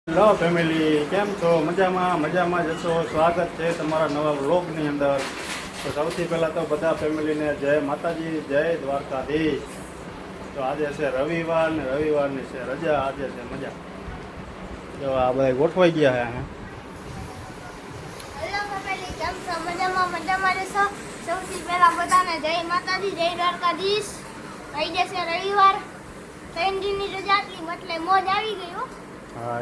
Hello family, કેમ છો? મજામાં જશો. સ્વાગત છે તમારા નવા વ્લોગની અંદર. તો સૌથી પહેલાં તો બધા ફેમિલીને જય માતાજી, જય દ્વારકાધીશ. તો આજે છે રવિવાર ને રવિવારની છે રજા, આજે છે મજા. જો આ બધા ગોઠવાઈ ગયા છે. હેલો ફેમિલી, કેમ છો? મજામાં જશો. સૌથી પહેલા બધાને જય માતાજી, જય દ્વારકાધીશ. થઈ જશે રવિવાર, 3 દિનની રજા હતી એટલે મોજ આવી ગયું. હા,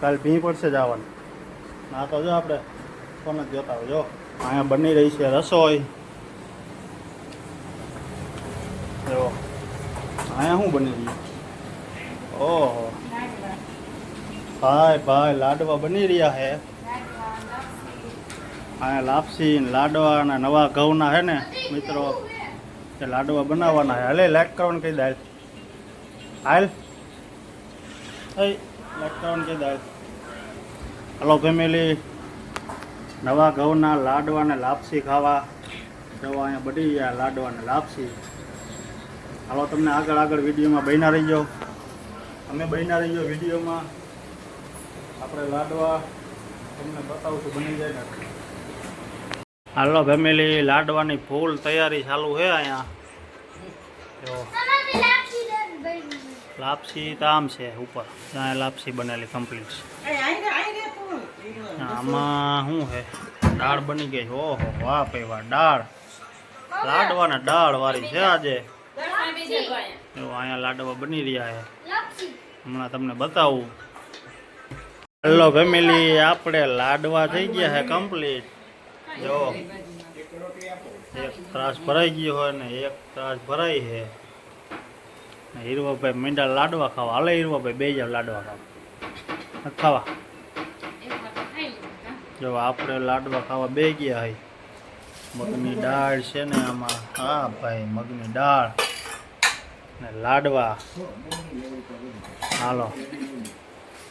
કાલે ભી પડશે જવાનું. ના તો જો આપણે ફોન જ જોતા હોય. જો અહીંયા બની રહી છે રસોઈ. જો અહીંયા શું બની રહ્યું? ઓહો ભાઈ લાડવા બની રહ્યા છે. અહીંયા લાપસી લાડવા અને નવા ઘઉંના છે ને મિત્રો, એ લાડવા બનાવવાના છે. હાલે લાઈક કરવાનું કહી દે. હાલ લાઈક કરવાનું કહી દે. હલો ફેમિલી, નવા ઘઉંના લાડવા ને લાપસી ખાવા. જો અહીંયા બધી ગયા લાડવા ને લાપસી. હાલો તમને આગળ વિડીયોમાં બન્યા રહીજો. અમે બન્યા રહીજો વિડીયોમાં. આપણે લાડવા તમને બતાવશું બની જાય ને. હાલો ફેમિલી, લાડવાની ફૂલ તૈયારી ચાલુ છે અહીંયા. જો લાપસી તો આમ છે ઉપર, ત્યાં લાપસી બનેલી કમ્પ્લીટ છે. આમાં શું છે? દાળ બની ગઈ છે. ઓહો વાહ ભાઈ વાહ, દાળ લાડવા ને દાળ વાળી છે આજે. જો અહીંયા લાડવા બની રહ્યા છે, હમણાં તમને બતાવું. હેલો ફેમિલી, આપણે લાડવા થઈ ગયા છે કમ્પ્લીટ. જો એક ત્રાસ ભરાઈ ગયો હોય ને એક ત્રાસ ભરાઈ છે. હીરવાભાઈ મીંડા લાડવા ખાવા. હાલે હીરવાભાઈ બે જાવ લાડવા ખાવા. જો આપણે લાડવા ખાવા બે ગયા હોય. મગની દાળ છે ને આમાં. હા ભાઈ, મગની દાળ ને લાડવા.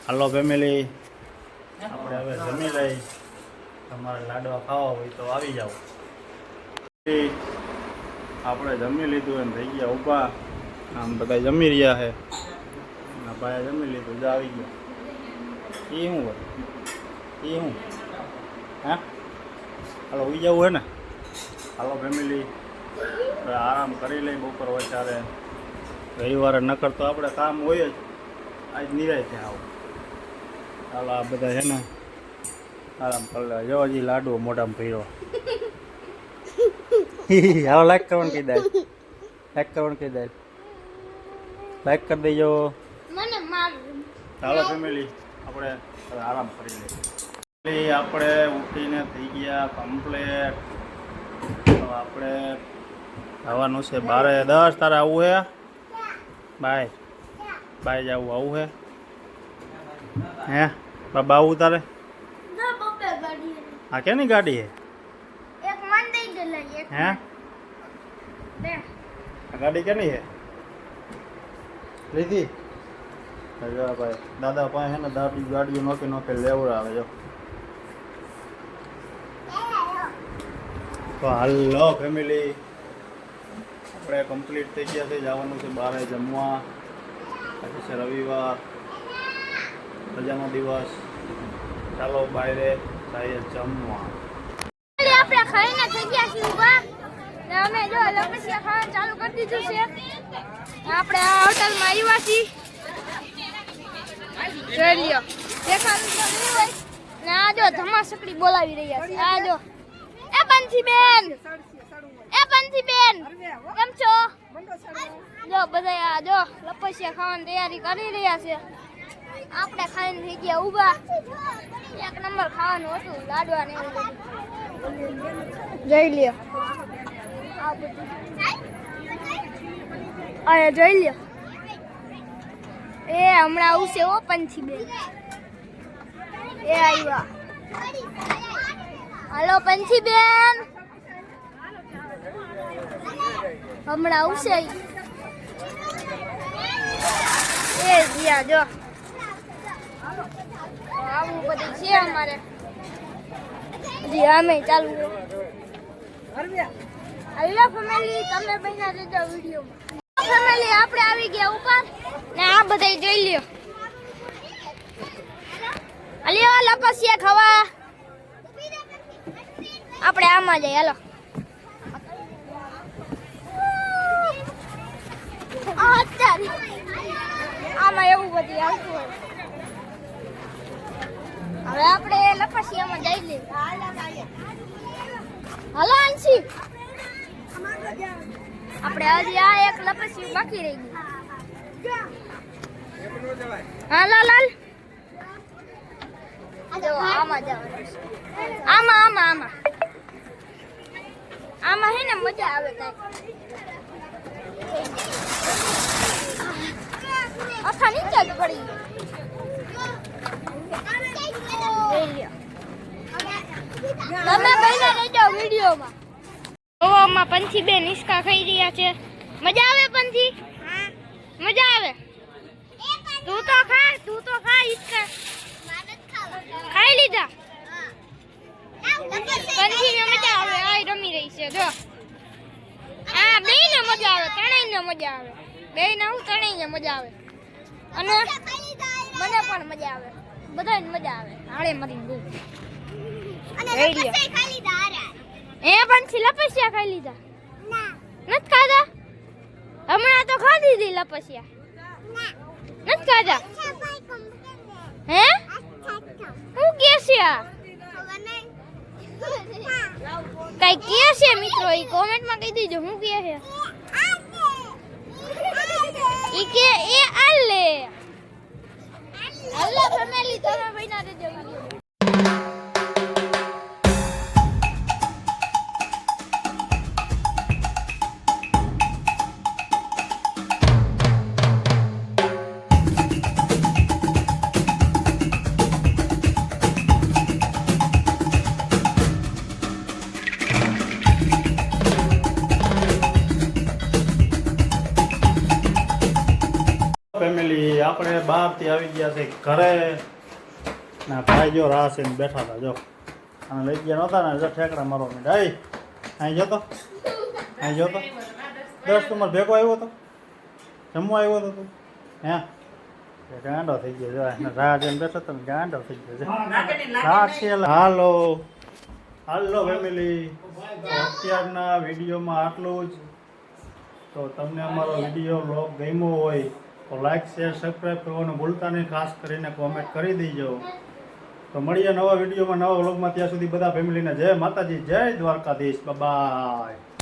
હાલો ફેમિલી, આપણે હવે જમી લઈ. તમારે લાડવા ખાવા હોય તો આવી જાઓ. આપણે જમી લીધું એમ થઈ ગયા ઊભા. આમ બધા જમી રહ્યા છે. ભાઈ જમી લીધું જ આવી ગયા. એ શું હોય? એ શું? હા, હાલો ઉઈ જવું હે ને. હાલો ફેમિલી, આરામ કરી લઈ. બપોર હોય ત્યારે રવિવારે નકર તો આપણે કામ હોય જ. આજ નિરાય છે આવું. ચાલો આ બધા છે ને આરામ કરી લે. જો હજી લાડવો મોઢામાં પીરો. હાલો લાઈક કરવાનું કહી દે. લાઈક કરવાનું કહી દે. લાઈક કરી દેજો. ચાલો ફેમિલી, આપણે આરામ કરી લઈએ. આપણે ઉઠીને થઈ ગયા કમ્પ્લેટ. આપણે આવવાનું છે 12:10. તારે આવવું હે? બાય જવું આવું હે? હે બાબા આવું તારે? હા, કેની ગાડી હે? હે ગાડી કેની હે? લીધી? ભાઈ દાદા પાસે છે ને ગાડીઓ નોકે લેવડાવે. જો તો હાલો ફેમિલી, આપણે કમ્પ્લીટ થઈ ગયા છે. જવાનું છે બહાર જમવા. આજે છે રવિવાર, રજાનો દિવસ. ચાલો બહાર જઈએ જમવા. આપણે ખાઈને થઈ ગયા છીએ ઊભા. અમે જો લપસિયા ખાવાનું ચાલુ કરી દીધું છે. આપણે આ હોટલમાં આવ્યા છીએ. જોઈ લ્યો, દેખાતું તો નહીં હોય ને. આ જો ધમાસકડી બોલાવી રહ્યા છે. આ જો એ બંસીબેન, કેમ છો? જો બધા આ જો લપસિયા ખાવાની તૈયારી કરી રહ્યા છે. આપણે ખાઈને થઈ ગયા ઊભા. એક નંબર ખાવાનું હતું, લાડવા ને એવું. જોઈ લ્યો આ બધું. અરે જોઈ લ્યો, એ હમણાં આવશે હો પંછીબેન. એ આવ્યા. હાલો પંછીબેન, હમણાં આવશે. એ ગયા જો આવું બધું છે અમારે. જી અમે ચાલુ. હેલો ફેમિલી, તમે બન્યા રહેજો વિડીયોમાં. ફેમિલી, આપણે આવી ગયા ઉપર ને આ બધા જોઈ લ્યો. અલ્યો લપસિયા ખાવા આપણે આમાં જઈએ હાલો આમાં એવું બધું આવતું હોય હવે આપણે લપસિયામાં જઈ લઈએ હાલો અંશી આપણે હજી આ એક લપસિયું બાકી રહી ગયું હા લાલ જો આમાં જવાનું છે આમાં હે ને મજા આવે કઈ અથા નીચે જ પડી તમે પહેલા રહેજો વિડીયોમાં ઓમાં પંછી બે નિષ્કા ખાઈ રહ્યા છે મજા આવે પંછી મજા આવે તું તો ખા ઈસકા ખાઈ લીધા પંછી ને મજા આવે આ રમી રહી છે જો આ બે ને મજા આવે ત્રણેય ને મજા આવે બે ને હું ત્રણેય ને મજા આવે અને મને પણ મજા આવે બધાને મજા આવે હાડે મરીને દઉં એ પંછી લપસિયા ખાઈ લીધા નથી ખાધા હમણાં તો ખાધી હતી લપસિયા નથી ખાધા હે હું કે છે કઈ કે છે મિત્રો એ કોમેન્ટ માં કહી દેજો હું કે છે ઈ કે એ આલે અલ્લાહ ફેમિલી તમે બના દેજો વિડિયો ફેમિલી આપણે બહારથી આવી ગયા છે ઘરે ના ભાઈ જો રાહ છે બેઠા હતા જો અને લઈ ગયા નહોતા ને જો ઠેકડા મારો મિનિટ અહીં જતો દસ તું મારે ભેગો આવ્યો હતો જમવા આવ્યો હતો તું હે ગાંડો થઈ ગયો જો રાહ જઈને બેઠો તો ગાંડો થઈ ગયો છે હાલો ફેમિલી અત્યારના વિડીયોમાં આટલું જ તો તમને અમારો વિડીયો બ્લોગ ગમ્યો હોય તો લાઈક શેર સબસ્ક્રાઈબ કરવાનું ભૂલતા નહીં ખાસ કરીને કોમેન્ટ કરી દેજો તો મળીએ નવા વિડીયોમાં નવા વ્લોગમાં ત્યાં સુધી બધા ફેમિલીને જય માતાજી જય દ્વારકાધીશ બાય